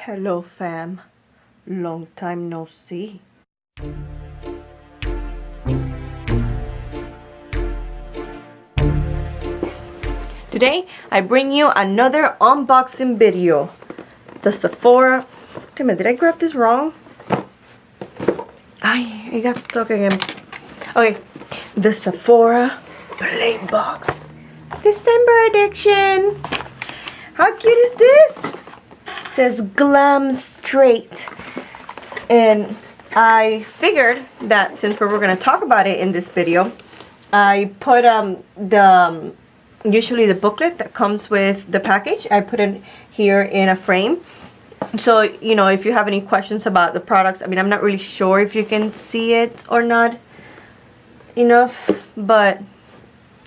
Hello fam, long time no see. Today I bring you another unboxing video. The Sephora. Damn it, did I grab this wrong? It got stuck again. Okay, the Sephora Play Box December edition. How cute is this? It says Glam Straight. And I figured that since we were going to talk about it in this video, I put usually the booklet that comes with the package, I put it here in a frame. So, you know, if you have any questions about the products, I mean, I'm not really sure if you can see it or not enough, but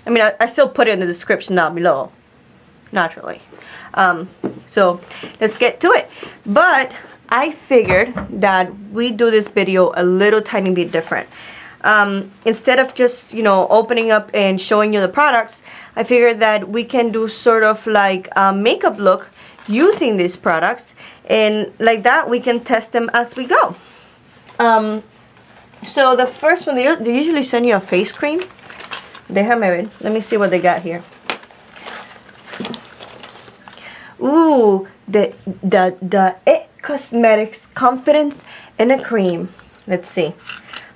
I mean, I still put it in the description down below, naturally. So let's get to it. But I figured that we do this video a little tiny bit different. Instead of just, you know, opening up and showing you the products, I figured that we can do sort of like a makeup look using these products, and like that we can test them as we go. So the first one, they usually send you a face cream. Déjame ver. Let me see what they got here. Ooh, the It Cosmetics Confidence in a Cream. Let's see.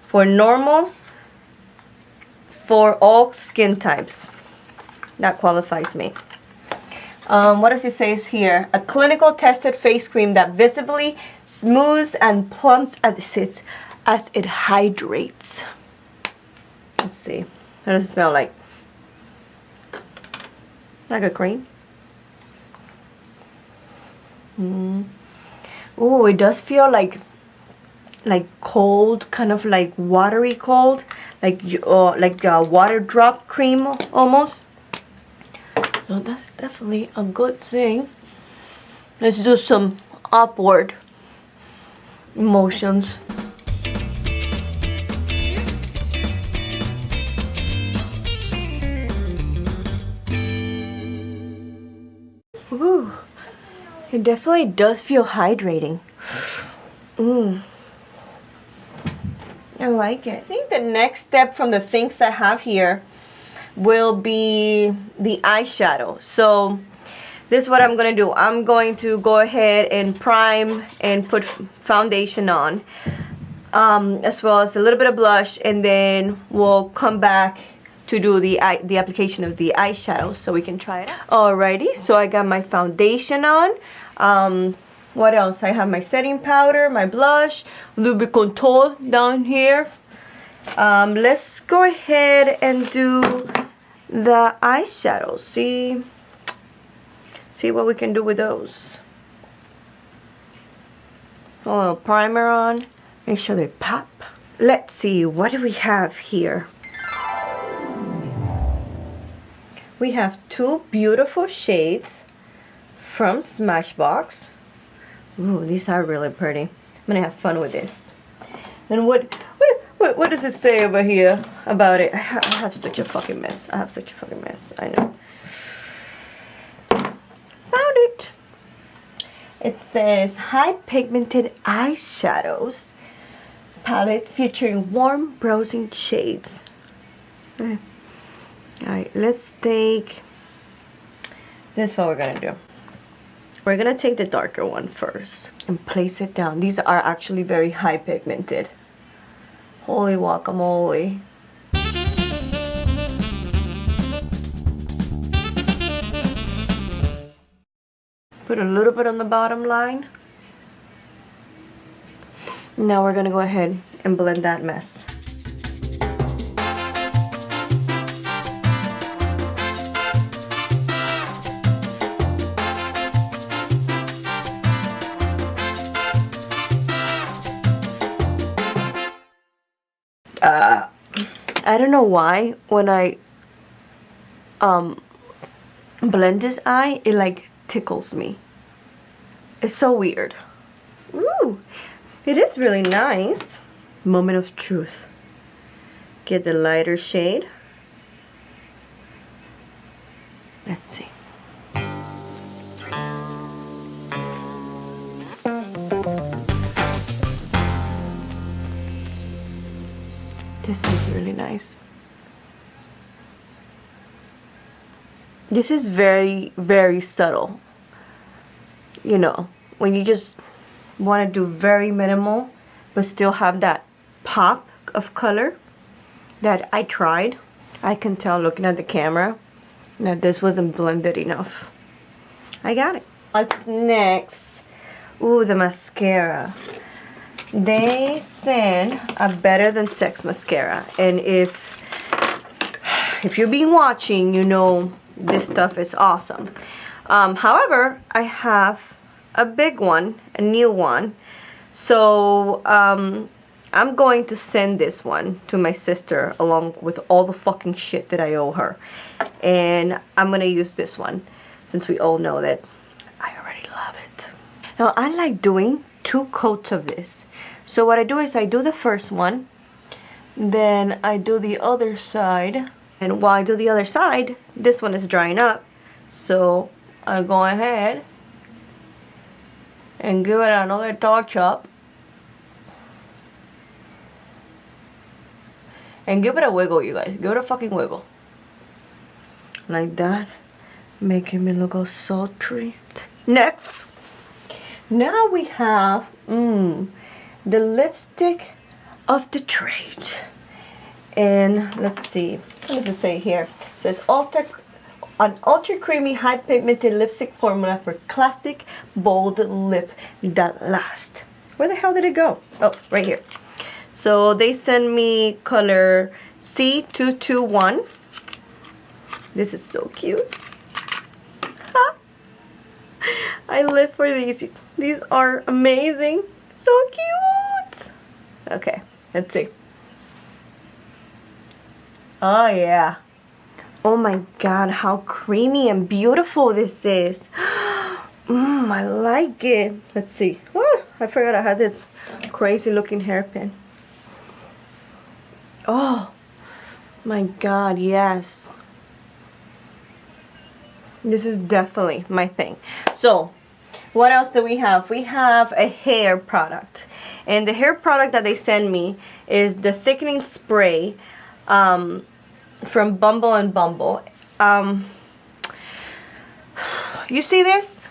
For normal, for all skin types. That qualifies me. What does it say here? A clinical tested face cream that visibly smooths and plumps as it hydrates. Let's see. What does it smell like? Like a cream. Oh, it does feel like cold, kind of like watery cold, like a water drop cream almost. So that's definitely a good thing. Let's do some upward motions. Ooh, it definitely does feel hydrating. I like it. I think the next step from the things I have here will be the eyeshadow. So this is what I'm going to do. I'm going to go ahead and prime and put foundation on, as well as a little bit of blush, and then we'll come back to do the application of the eyeshadow so we can try it out. Alrighty, so I got my foundation on. What else? I have my setting powder, my blush, Lubricontrol down here. Let's go ahead and do the eyeshadows. See what we can do with those. A little primer on. Make sure they pop. Let's see, what do we have here? We have two beautiful shades from Smashbox. Ooh, these are really pretty. I'm gonna have fun with this. And what does it say over here about it? I have such a fucking mess. I have such a fucking mess. I know. Found it. It says high pigmented eyeshadows palette featuring warm browsing shades. Alright, let's take, this is what we're gonna do. We're gonna take the darker one first and place it down. These are actually very high pigmented. Holy guacamole. Put a little bit on the bottom line. Now we're gonna go ahead and blend that mess. I don't know why when I blend this eye, it like tickles me. It's so weird. Ooh, it is really nice. Moment of truth. Get the lighter shade. Let's see. This is really nice. This is very, very subtle. You know, when you just want to do very minimal, but still have that pop of color that I tried. I can tell looking at the camera that this wasn't blended enough. I got it. What's next? Ooh, the mascara. They send a Better Than Sex mascara, and if you've been watching, you know this stuff is awesome. However, I have a big one, a new one, so I'm going to send this one to my sister along with all the fucking shit that I owe her, and I'm gonna use this one since we all know that I already love it. Now I like doing 2 coats of this. So what I do is I do the first one, then I do the other side, and while I do the other side, this one is drying up, so I go ahead and give it another touch up and give it a wiggle, you guys. Give it a fucking wiggle like that, making me look all sultry. Next, now we have the lipstick of the trade, and let's see, what does it say here? It says an ultra creamy high pigmented lipstick formula for classic bold lip that lasts. Where the hell did it go? Oh, right here. So they send me color C221. This is so cute. I live for these. These are amazing. So cute. Okay, let's see. Oh yeah. Oh my god, how creamy and beautiful this is. I like it. Let's see. Oh, I forgot I had this crazy looking hairpin. Oh my god, yes. This is definitely my thing. So, what else do we have? We have a hair product. And the hair product that they send me is the thickening spray from Bumble and Bumble. You see this?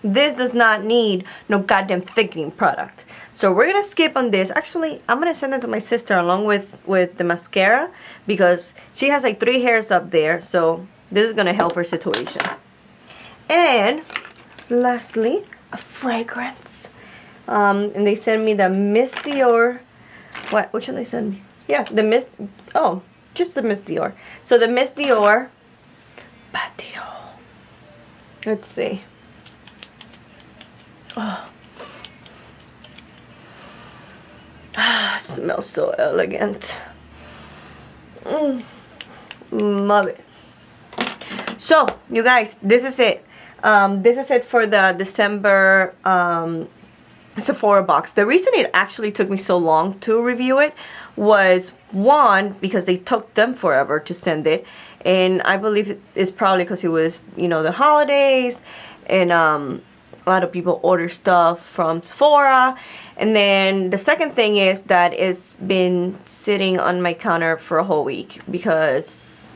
This does not need no goddamn thickening product. So we're gonna skip on this. Actually, I'm gonna send it to my sister along with the mascara because she has like 3 hairs up there. So this is gonna help her situation. And lastly, a fragrance. And they send me the Miss Dior. What? Which one they send me? Yeah, the Miss. Oh, just the Miss Dior. So the Miss Dior Patio. Let's see. Oh. Smells so elegant. Love it. So, you guys, this is it. This is it for the December Sephora box. The reason it actually took me so long to review it was, one, because they took them forever to send it, and I believe it's probably because it was, you know, the holidays, and a lot of people order stuff from Sephora. And then the second thing is that it's been sitting on my counter for a whole week because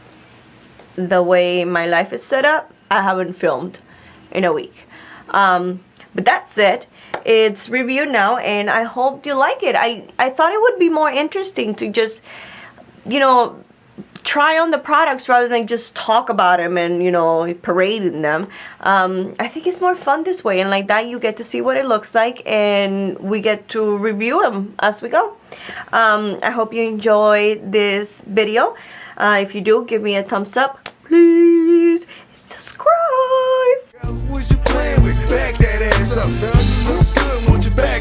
the way my life is set up, I haven't filmed in a week. But that's it. It's reviewed now, and I hope you like it. I thought it would be more interesting to just, you know, try on the products rather than just talk about them and, you know, parade in them. I think it's more fun this way, and like that you get to see what it looks like and we get to review them as we go. I hope you enjoy this video. If you do, give me a thumbs up, please. Subscribe. What you playing with? Back that ass up. Looks good, want you back.